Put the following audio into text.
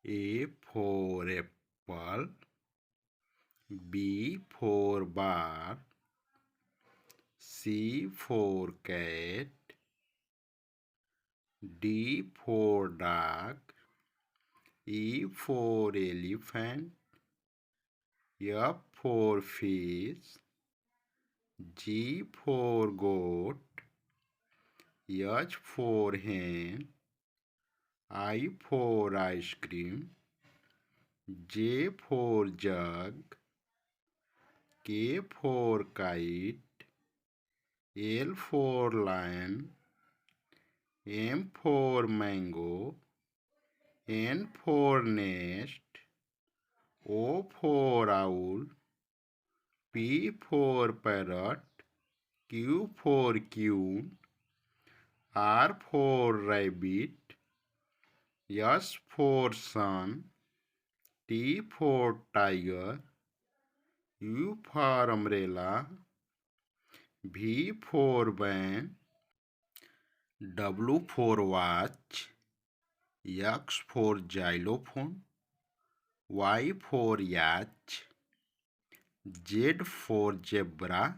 A for apple, B for bar, C for cat, D for dog, E for elephant, F for fish, G for goat, H for hen, I for ice cream, J for jug, K for kite, L for lion, M for mango, N for nest, O for owl, P for parrot, Q for queen, R for rabbit, S for sun, T for tiger, U for umbrella, V for van, W for watch, X for xylophone, Y for yacht, Z for zebra,